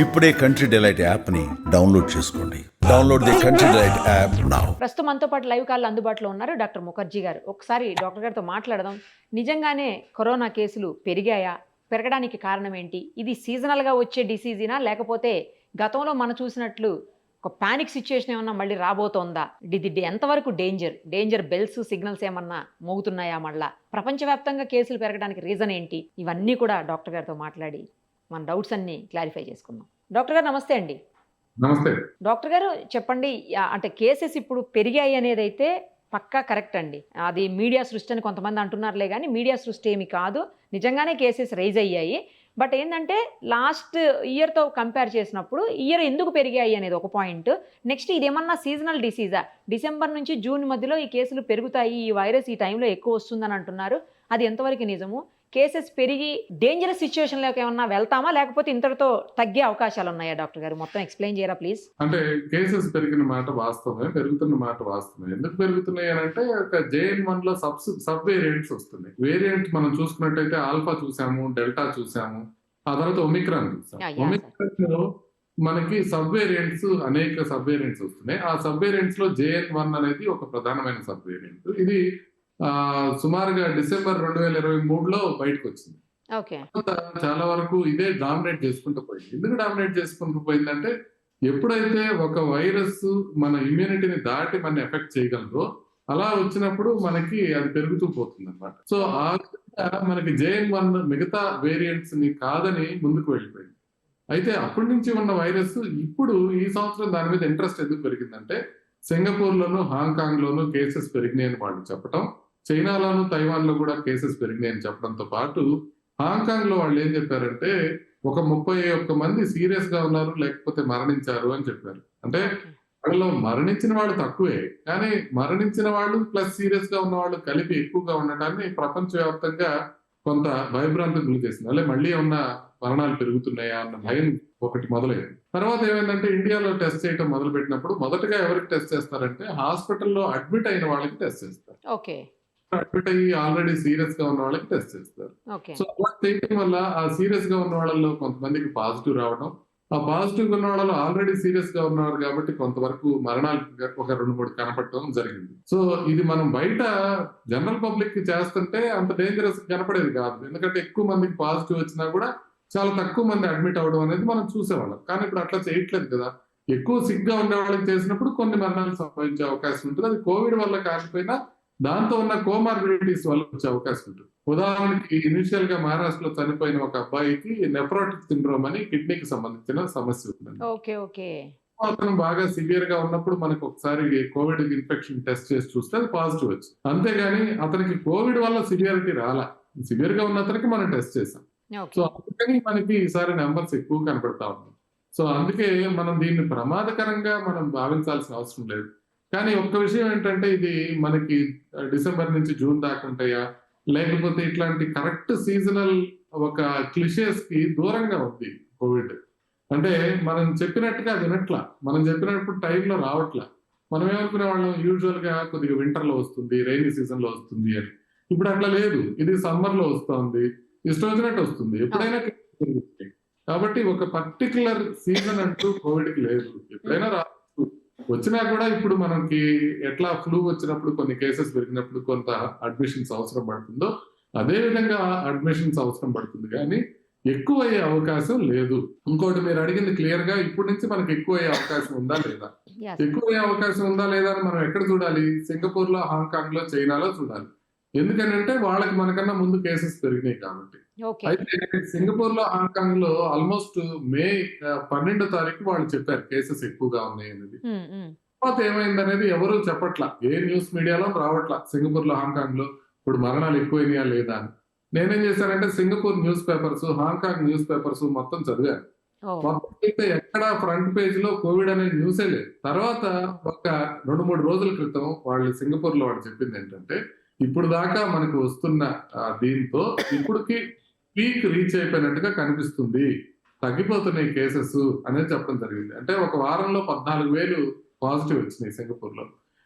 ఇప్పుడే country delight యాప్ని download చేసుకోండి. Download the country delight app now. ప్రస్తుతం మనతో పాటు లైవ్ కాల్ అందుబాటులో ఉన్నారు డాక్టర్ ముఖర్జీ గారు. ఒకసారి డాక్టర్ గారితో మాట్లాడదాం. నిజంగానే కరోనా కేసులు పెరిగాయా? పెరగడానికి కారణం ఏంటి? ఇది సీజనల్గా వచ్చే డిసీజీనా, లేకపోతే గతంలో మనం చూసినట్లు ఒక పానిక్ సిచ్యుయేషన్ ఏమన్నా మళ్ళీ రాబోతోందా? ఇది ఎంతవరకు డేంజర్ బెల్స్ సిగ్నల్స్ ఏమన్నా మోగుతున్నాయా? మళ్ళా ప్రపంచవ్యాప్తంగా కేసులు పెరగడానికి రీజన్ ఏంటి? ఇవన్నీ కూడా డాక్టర్ గారితో మాట్లాడి మన డౌట్స్ అన్ని క్లారిఫై చేసుకుందాం. డాక్టర్ గారు నమస్తే అండి. నమస్తే డాక్టర్ గారు చెప్పండి, అంటే కేసెస్ ఇప్పుడు పెరిగాయి అనేది అయితే పక్కా కరెక్ట్ అండి. అది మీడియా సృష్టి అని కొంతమంది అంటున్నారులే, కానీ మీడియా సృష్టి ఏమి కాదు, నిజంగానే కేసెస్ రైజ్ అయ్యాయి. బట్ ఏంటంటే లాస్ట్ ఇయర్తో కంపేర్ చేసినప్పుడు ఇయర్ ఎందుకు పెరిగాయి అనేది ఒక పాయింట్. నెక్స్ట్ ఇదేమన్నా సీజనల్ డిసీజా? డిసెంబర్ నుంచి జూన్ మధ్యలో ఈ కేసులు పెరుగుతాయి, ఈ వైరస్ ఈ టైంలో ఎక్కువ వస్తుందని అంటున్నారు. అది ఎంతవరకు నిజము? కేసెస్ పెరిగి డేంజరస్ సిచ్యువేషన్లోకి ఏమన్నా వెళ్తామా, లేకపోతే ఇంతటితో తగ్గే అవకాశాలు ఉన్నాయా? డాక్టర్ గారు మొత్తం ఎక్స్ప్లెయిన్ చేయరా ప్లీజ్. అంటే కేసెస్ పెరిగిన మాట వాస్తవమే, పెరుగుతున్న మాట వాస్తవమే. ఎందుకు పెరుగుతున్నాయి అని అంటే JN1 లో సబ్ వేరియంట్స్ వస్తున్నాయి. వేరియంట్ మనం చూసుకున్నట్టయితే ఆల్ఫా చూసాము, డెల్టా చూసాము, ఆ తర్వాత ఒమిక్రాన్ చూసాము. ఒమిక్రాన్ లో మనకి అనేక సబ్ వేరియంట్స్ వస్తున్నాయి. ఆ సబ్ వేరియంట్స్ లో JN1 అనేది ఒక ప్రధానమైన సబ్ వేరియంట్. ఇది సుమారుగా డిసెంబర్ 2023లో బయటకు వచ్చింది. చాలా వరకు ఇదే డామినేట్ చేసుకుంటూ పోయింది. ఎందుకు డామినేట్ చేసుకుంటూ పోయిందంటే, ఎప్పుడైతే ఒక వైరస్ మన ఇమ్యూనిటీని దాటి మన ఎఫెక్ట్ చేయగలదో, అలా వచ్చినప్పుడు మనకి అది పెరుగుతూ పోతుంది అనమాట. సో ఆ విధంగా మనకి JN1 మిగతా వేరియంట్స్ ని కాదని ముందుకు వెళ్ళిపోయింది. అయితే అప్పటి నుంచి ఉన్న వైరస్ ఇప్పుడు ఈ సంవత్సరం దాని మీద ఇంట్రెస్ట్ ఎందుకు పెరిగిందంటే, సింగపూర్ లోను, హాంకాంగ్ లోను కేసెస్ పెరిగినాయని వాళ్ళు చెప్పటం, చైనాలోను, తైవాన్ లో కూడా కేసెస్ పెరిగినాయని చెప్పడంతో పాటు హాంకాంగ్ లో వాళ్ళు ఏం చెప్పారంటే ఒక 31 మంది సీరియస్ గా ఉన్నారు, లేకపోతే మరణించారు అని చెప్పారు. అంటే వాళ్ళలో మరణించిన వాళ్ళు తక్కువే, కానీ మరణించిన వాళ్ళు ప్లస్ సీరియస్ గా ఉన్న వాళ్ళు కలిపి ఎక్కువగా ఉండటాన్ని ప్రపంచవ్యాప్తంగా కొంత భయభ్రాంతికి గురి చేసింది. అలా మళ్ళీ ఉన్న మరణాలు పెరుగుతున్నాయా అన్న భయం ఒకటి మొదలైంది. తర్వాత ఏమైందంటే, ఇండియాలో టెస్ట్ చేయడం మొదలు పెట్టినప్పుడు మొదటగా ఎవరికి టెస్ట్ చేస్తారంటే హాస్పిటల్లో అడ్మిట్ అయిన వాళ్ళకి టెస్ట్ చేస్తారు. అడ్మిట్ అయ్యి ఆల్రెడీ సీరియస్ గా ఉన్న వాళ్ళకి టెస్ట్ చేస్తారు. సో అలా చేయడం వల్ల ఆ సీరియస్ గా ఉన్న వాళ్ళలో కొంతమందికి పాజిటివ్ రావడం, ఆ పాజిటివ్ ఉన్న వాళ్ళలో ఆల్రెడీ సీరియస్ గా ఉన్నారు కాబట్టి కొంతవరకు మరణాలు ఒక 2-3 కనపడటం జరిగింది. సో ఇది మనం బయట జనరల్ పబ్లిక్ కి చేస్తుంటే అంత డేంజరస్ కనపడేది కాదు. ఎందుకంటే ఎక్కువ మందికి పాజిటివ్ వచ్చినా కూడా చాలా తక్కువ మంది అడ్మిట్ అవ్వడం అనేది మనం చూసేవాళ్ళం. కానీ ఇప్పుడు అట్లా చేయట్లేదు కదా. ఎక్కువ సిక్ గా ఉండే వాళ్ళకి చేసినప్పుడు కొన్ని మరణాలు సంభవించే అవకాశం ఉంటుంది. అది కోవిడ్ వల్ల కాకపోయినా దాంతో ఉన్న కోమార్బిడిటీస్ వల్ల వచ్చే అవకాశం ఉంటుంది. ఉదాహరణకి ఇనిషియల్ గా మహారాష్ట్రలో చనిపోయిన ఒక అబ్బాయికి నెఫ్రోటిక్ సిండ్రోమ్ అని కిడ్నీకి సంబంధించిన సమస్య ఉంటుంది. అతను బాగా సివియర్ గా ఉన్నప్పుడు మనకు ఒకసారి కోవిడ్ ఇన్ఫెక్షన్ టెస్ట్ చేసి చూస్తే అది పాజిటివ్ వచ్చింది. అంతేగాని అతనికి కోవిడ్ వల్ల సివియారిటీ రాలా. సివియర్ గా ఉన్న అతనికి మనం టెస్ట్ చేసాం. సో అందుకని మనకి ఈసారి నెంబర్స్ ఎక్కువ కనపడతా ఉన్నాయి. సో అందుకే మనం దీన్ని ప్రమాదకరంగా మనం భావించాల్సిన అవసరం లేదు. కానీ ఒక్క విషయం ఏంటంటే, ఇది మనకి డిసెంబర్ నుంచి జూన్ దాకా ఉంటాయా, లేకపోతే ఇట్లాంటి కరెక్ట్ సీజనల్ ఒక క్లిషేస్ కి దూరంగా ఉంది కోవిడ్. అంటే మనం చెప్పినట్టుగా వినట్లా, మనం చెప్పినప్పుడు టైంలో రావట్లా. మనం ఏమనుకునే వాళ్ళం, యూజువల్ గా కొద్దిగా వింటర్ లో వస్తుంది, రైనీ సీజన్ లో వస్తుంది అని. ఇప్పుడు అట్లా లేదు. ఇది సమ్మర్ లో వస్తుంది, ఇష్టం వచ్చినట్టు వస్తుంది, ఎప్పుడైనా పెరుగుతుంది. కాబట్టి ఒక పర్టికులర్ సీజన్ అంటూ కోవిడ్ కి లేదు, ఎప్పుడైనా వచ్చినా కూడా. ఇప్పుడు మనకి ఎట్లా ఫ్లూ వచ్చినప్పుడు కొన్ని కేసెస్ పెరిగినప్పుడు కొంత అడ్మిషన్స్ అవసరం పడుతుందో, అదే విధంగా అడ్మిషన్స్ అవసరం పడుతుంది, కానీ ఎక్కువ అయ్యే అవకాశం లేదు. ఇంకోటి మీరు అడిగింది క్లియర్ గా, ఇప్పటి నుంచి మనకి ఎక్కువ అయ్యే అవకాశం ఉందా లేదా, ఎక్కువ అయ్యే అవకాశం ఉందా లేదా అని మనం ఎక్కడ చూడాలి? సింగపూర్ లో, హాంకాంగ్ లో, చైనాలో చూడాలి. ఎందుకంటే వాళ్ళకి మనకన్నా ముందు కేసెస్ పెరిగినాయి కాబట్టి. అయితే సింగపూర్ లో, హాంకాంగ్ లో ఆల్మోస్ట్ మే 12వ తారీఖు వాళ్ళు చెప్పారు కేసెస్ ఎక్కువగా ఉన్నాయి అనేది. తర్వాత ఏమైందనేది ఎవరు చెప్పట్లా, ఏ న్యూస్ మీడియాలో రావట్లా. సింగపూర్ లో, హాంకాంగ్ లో ఇప్పుడు మరణాలు ఎక్కువైనాయా లేదా అని. నేనేం చేశానంటే Singapore news papers, Hong Kong news papers మొత్తం చదివాను. మొత్తం అయితే ఎక్కడ ఫ్రంట్ పేజ్ లో కోవిడ్ అనే న్యూసే లేదు. తర్వాత ఒక 2-3 రోజుల క్రితం వాళ్ళు సింగపూర్ లో వాళ్ళు చెప్పింది ఏంటంటే, ఇప్పుడు దాకా మనకు వస్తున్న దీంతో ఇప్పటికి పీక్ రీచ్ అయిపోయినట్టుగా కనిపిస్తుంది, తగ్గిపోతున్నాయి కేసెస్ అనేది చెప్పడం జరిగింది. అంటే ఒక వారంలో 14,000 పాజిటివ్ వచ్చినాయి సింగపూర్ లో.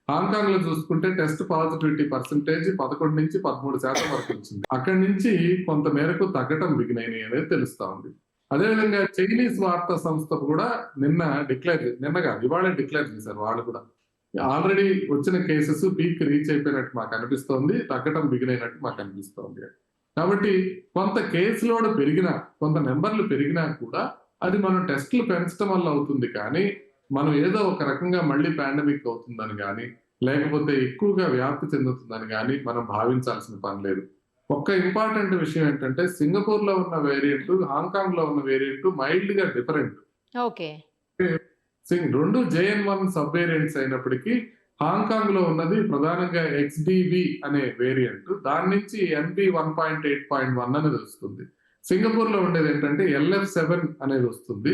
హాంకాంగ్ లో చూసుకుంటే టెస్ట్ పాజిటివిటీ పర్సెంటేజ్ 11 నుంచి 13% వరకు వచ్చింది. అక్కడి నుంచి కొంత మేరకు తగ్గటం బిగినైనాయి అనేది తెలుస్తా ఉంది. అదేవిధంగా చైనీస్ వార్తా సంస్థ కూడా నిన్న కాదు ఇవాళ డిక్లేర్ చేశారు. వాళ్ళు కూడా ఆల్రెడీ వచ్చిన కేసెస్ పీక్ రీచ్ అయిపోయినట్టు మాకు అనిపిస్తోంది, తగ్గటం బిగినైనట్టు మాకు అనిపిస్తోంది. కాబట్టి కొంత కేసు లోడ్ పెరిగినా, కొంత నెంబర్లు పెరిగినా కూడా అది మనం టెస్టులు పెంచడం వల్ల అవుతుంది కానీ మనం ఏదో ఒక రకంగా మళ్ళీ పాండమిక్ అవుతుందని కానీ లేకపోతే ఎక్కువగా వ్యాప్తి చెందుతుందని కానీ మనం భావించాల్సిన పని లేదు. ఒక్క ఇంపార్టెంట్ విషయం ఏంటంటే సింగపూర్ లో ఉన్న వేరియంట్, హాంకాంగ్ లో ఉన్న వేరియంట్ మైల్డ్ గా డిఫరెంట్. ఓకే. రెండు JN1 సబ్ వేరియంట్స్ అయినప్పటికీ హాంకాంగ్ లో ఉన్నది ప్రధానంగా XBB అనే వేరియంట్, దాని నుంచి NB 1.8.1 అనేది వస్తుంది. సింగపూర్ లో ఉండేది ఏంటంటే LF7 అనేది వస్తుంది.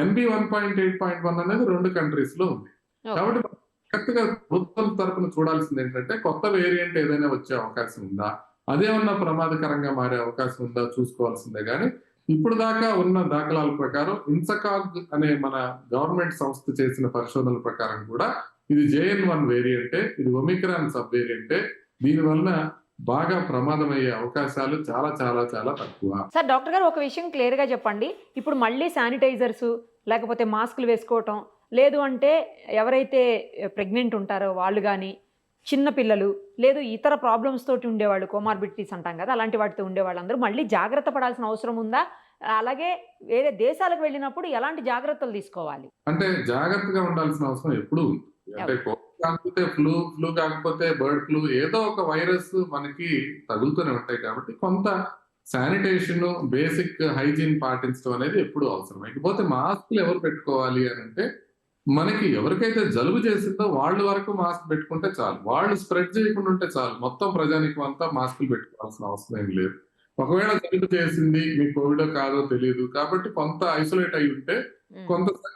NB 1.8.1 అనేది 2 కంట్రీస్ లో ఉంది. కాబట్టి కరెక్ట్గా ప్రభుత్వం తరపున చూడాల్సింది ఏంటంటే కొత్త వేరియంట్ ఏదైనా వచ్చే అవకాశం ఉందా, అదేమన్నా ప్రమాదకరంగా మారే అవకాశం ఉందా చూసుకోవాల్సిందే. కానీ ఇప్పుడు దాకా ఉన్న దాఖలాల ప్రకారం ఇన్సకాగ్ అనే మన గవర్నమెంట్ సంస్థ చేసిన పరిశోధనల ప్రకారం కూడా ఇది JN1 వేరియంటే, ఇది ఒమిక్రాన్ సబ్ వేరియంటే. దీనివల్ల బాగా ప్రమాదం అయ్యే అవకాశాలు చాలా చాలా చాలా తక్కువ. సార్ డాక్టర్ గారు ఒక విషయం క్లియర్గా చెప్పండి. ఇప్పుడు మళ్ళీ శానిటైజర్స్ లేకపోతే మాస్కులు వేసుకోవటం, లేదు అంటే ఎవరైతే ప్రెగ్నెంట్ ఉంటారో వాళ్ళు కానీ, చిన్నపిల్లలు, లేదు ఇతర ప్రాబ్లమ్స్ తోటి ఉండేవాళ్ళు, కోమార్బిడిటీస్ అంటాం కదా, అలాంటి వాటితో ఉండేవాళ్ళందరూ మళ్ళీ జాగ్రత్త పడాల్సిన అవసరం ఉందా? అలాగే వేరే దేశాలకు వెళ్ళినప్పుడు ఎలాంటి జాగ్రత్తలు తీసుకోవాలి? అంటే జాగ్రత్తగా ఉండాల్సిన అవసరం ఎప్పుడు ఉంది. అంటే కోవిడ్ కాకపోతే ఫ్లూ కాకపోతే బర్డ్ ఫ్లూ, ఏదో ఒక వైరస్ మనకి తగులుతూనే ఉంటాయి. కాబట్టి కొంత శానిటేషన్, బేసిక్ హైజీన్ పాటించడం అనేది ఎప్పుడు అవసరం. ఇకపోతే మాస్క్లు ఎవరు పెట్టుకోవాలి అని అంటే మనకి ఎవరికైతే జలుబు చేసిందో వాళ్ళ వరకు మాస్క్ పెట్టుకుంటే చాలు, వాళ్ళు స్ప్రెడ్ చేయకుండా ఉంటే చాలు. మొత్తం ప్రజానికం అంతా మాస్కులు పెట్టుకోవాల్సిన అవసరం ఏం లేదు. ఒకవేళ జలుబు చేసింది, మీకు కోవిడ్ కాదో తెలియదు కాబట్టి కొంత ఐసోలేట్ అయి ఉంటే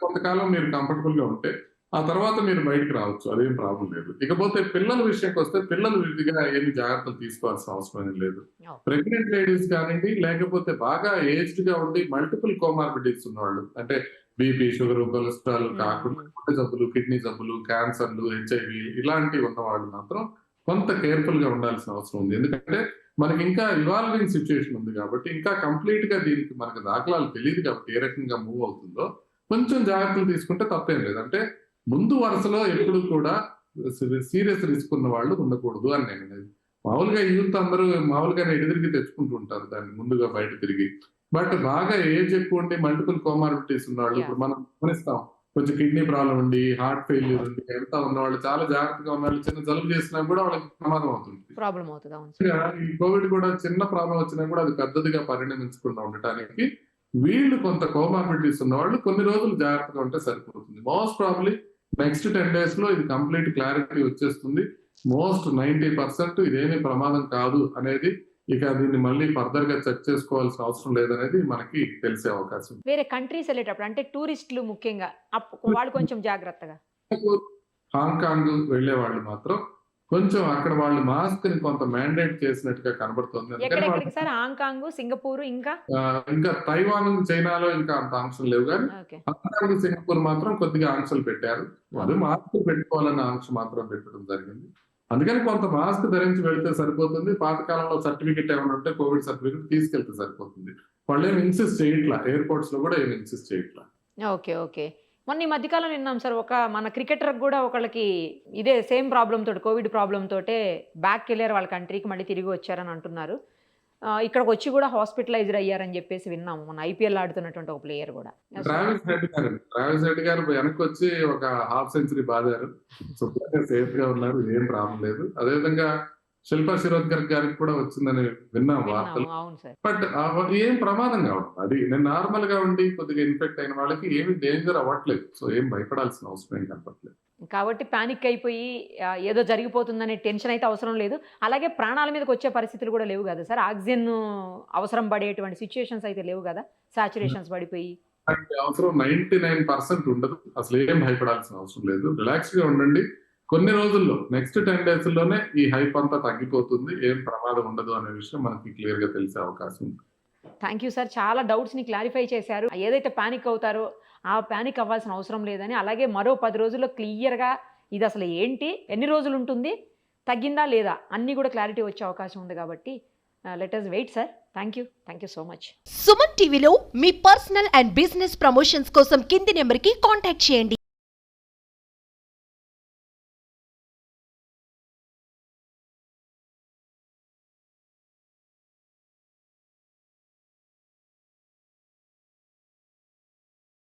కొంతకాలం మీరు కంఫర్టబుల్ గా ఉంటే ఆ తర్వాత మీరు బయటకు రావచ్చు, అదేం ప్రాబ్లం లేదు. ఇకపోతే పిల్లల విషయంకి వస్తే పిల్లలు విడిగా ఏమి జాగ్రత్తలు తీసుకోవాల్సిన అవసరం ఏం లేదు. ప్రెగ్నెంట్ లేడీస్ కానివ్వండి, లేకపోతే బాగా ఏజ్డ్ గా ఉండి మల్టిపుల్ కోమార్బిడిటీస్ ఉన్నవాళ్ళు, అంటే బీపీ, షుగర్, కొలెస్ట్రాల్ కాకుండా గుండె జబ్బులు, కిడ్నీ జబ్బులు, క్యాన్సర్లు, HIV ఇలాంటివి ఉన్నవాళ్ళు మాత్రం కొంత కేర్ఫుల్ గా ఉండాల్సిన అవసరం ఉంది. ఎందుకంటే మనకి ఇంకా ఇవాల్వింగ్ సిచ్యుయేషన్ ఉంది కాబట్టి, ఇంకా కంప్లీట్ గా దీనికి మనకు దాఖలాలు తెలియదు కాబట్టి ఏ రకంగా మూవ్ అవుతుందో కొంచెం జాగ్రత్తలు తీసుకుంటే తప్పేం లేదు. అంటే ముందు వరుసలో ఎప్పుడు కూడా సీరియస్ రిస్క్ ఉన్న వాళ్ళు ఉండకూడదు అని నేను అనేది. మామూలుగా యూత్ అందరూ మామూలుగానే ఎదురికి తెచ్చుకుంటూ ఉంటారు దాన్ని ముందుగా బయట తిరిగి. బట్ బాగా ఏజ్ ఎక్కువ ఉండి మల్టిపుల్ కోమార్బిడిటీస్ ఉన్నవాళ్ళు, ఇప్పుడు మనం గమనిస్తాం, కొంచెం కిడ్నీ ప్రాబ్లం ఉండి, హార్ట్ ఫెయిల్యూర్ ఉండి, ఎంత ఉన్నవాళ్ళు, చాలా జాగ్రత్తగా ఉన్నవాళ్ళు చిన్న జలుబు చేసినా కూడా వాళ్ళకి ప్రమాదం అవుతుంది. ప్రాబ్లం అవుతుంది. ఈ కోవిడ్ కూడా చిన్న ప్రాబ్లం వచ్చినా కూడా అది పెద్దదిగా పరిణమించకుండా ఉండటానికి వీళ్ళు కొంత కోమార్బిడిటీస్ ఉన్నవాళ్ళు కొన్ని రోజులు జాగ్రత్తగా ఉంటే సరిపోతుంది. మోస్ట్ ప్రాబ్లీ నెక్స్ట్ 10 days లో ఇది కంప్లీట్ క్లారిటీ వచ్చేస్తుంది. మోస్ట్ 90% ఇదేమీ ప్రమాదం కాదు అనేది, ఇక దీన్ని మళ్ళీ ఫర్దర్ గా చెక్ చేసుకోవాల్సిన అవసరం లేదనేది మనకి తెలిసే అవకాశం. వేరే కంట్రీస్ వెళ్ళేటప్పుడు అంటే టూరిస్టులు ముఖ్యంగా వాళ్ళు కొంచెం జాగ్రత్తగా, హాంకాంగ్ వెళ్లే వాళ్ళు మాత్రం కొంచెం అక్కడ వాళ్ళు మాస్క్ ని కొంత మ్యాండేట్ చేసినట్టుగా కనబడుతుంది. సార్ హాంకాంగ్, సింగపూర్, ఇంకా తైవాన్, చైనాలో ఇంకా అంత ఆంక్షలు లేవు. కానీ హాంకాంగ్, సింగపూర్ మాత్రం కొద్దిగా ఆంక్షలు పెట్టారు. వాళ్ళు మాస్క్ పెట్టుకోవాలన్న ఆంక్ష మాత్రం పెట్టడం జరిగింది. అందుకని కొంత మాస్క్ ధరించి వెళ్తే సరిపోతుంది. పాతకాలంలో సర్టిఫికెట్ ఏమైనా ఉంటే కోవిడ్ సర్టిఫికెట్ తీసుకెళ్తే సరిపోతుంది. వాళ్ళు ఏమి ఇన్సిస్ట్ చేయట్లా, ఎయిర్పోర్ట్స్ లో కూడా ఏమి ఇన్సిస్ట్ చేయట్లా. ఓకే. మొన్న ఈ మధ్యకాలం విన్నాం సార్, ఒక మన క్రికెటర్ కూడా ఒకళ్ళకి ఇదే సేమ్ ప్రాబ్లం తోటి, కోవిడ్ ప్రాబ్లం తోటే బ్యాక్ వెళ్ళారు వాళ్ళ కంట్రీకి, మళ్ళీ తిరిగి వచ్చారని అంటున్నారు. ఇక్కడికి వచ్చి కూడా హాస్పిటలైజ్డ్ అయ్యారని చెప్పేసి విన్నాము. మన IPL ఆడుతున్నటువంటి ఒక ప్లేయర్ కూడా. ట్రావిస్ హెడ్ గారు వెనక్కి వచ్చి ఒక హాఫ్ సెంచరీ బాదారు, సేఫ్ గా ఉన్నారు, ఏం ప్రాబ్లం లేదు. అదేవిధంగా శిల్పా శిరోద్కర్ గారికి కూడా వచ్చిందని విన్నాం వార్తలు. బట్ ఏం ప్రమాదం కావడం, అది నేను నార్మల్ గా ఉండి కొద్దిగా ఇన్ఫెక్ట్ అయిన వాళ్ళకి ఏమి డేంజర్ అవ్వట్లేదు. సో ఏం భయపడాల్సిన అవసరం ఏం కనపట్లేదు. కాబట్టి పానిక్ అయిపోయి ఏదో జరిగిపోతుందనే టెన్షన్ అయితే అవసరం లేదు. అలాగే ప్రాణాల మీదకి వచ్చే పరిస్థితులు కూడా లేవు కదా సార్, ఆక్సిజన్ అవసరం పడేటువంటి సిచ్యుయేషన్స్ అయితే లేవు కదా, సాచురేషన్స్ పడిపోయి అవసరం 99% ఉండదు. అసలు ఏం భయపడాల్సిన అవసరం లేదు. రిలాక్స్ గా ఉండండి. కొన్ని రోజుల్లో నెక్స్ట్ 10 days లోనే ఈ హైప్ అంతా తగ్గిపోతుంది, ఏం ప్రమాదం ఉండదు అనే విషయం మనకి క్లియర్ గా తెలిసే అవకాశం ఉంది. థ్యాంక్ యూ సార్, చాలా డౌట్స్ ని క్లారిఫై చేశారు. ఏదైతే పానిక్ అవుతారో ఆ పానిక్ అవ్వాల్సిన అవసరం లేదని, అలాగే మరో 10 రోజుల్లో క్లియర్గా ఇది అసలు ఏంటి, ఎన్ని రోజులు ఉంటుంది, తగ్గిందా లేదా అన్నీ కూడా క్లారిటీ వచ్చే అవకాశం ఉంది. కాబట్టి let us wait sir. Thank you so much. Suman టీవీలో మీ పర్సనల్ అండ్ బిజినెస్ ప్రమోషన్స్ కోసం కింది నెంబర్కి కాంటాక్ట్ చేయండి.